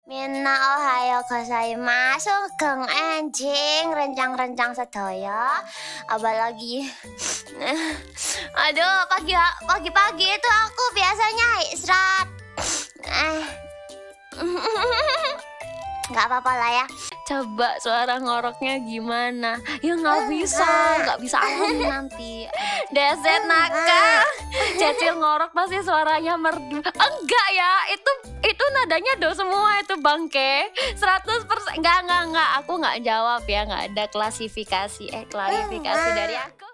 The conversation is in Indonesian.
Minna ohayo gozaimasu geng enjing rencang-rencang sedaya. Apalagi aduh pagi-pagi itu aku biasanya istirahat. Nggak apa-apa lah ya. Coba suara ngoroknya gimana? Ya nggak bisa alami nanti. Deset nakal. Cecil ngorok pasti suaranya merdu. Enggak ya, itu nadanya do semua itu bangke. 100%. Enggak. Aku nggak jawab ya, nggak ada klarifikasi dari aku.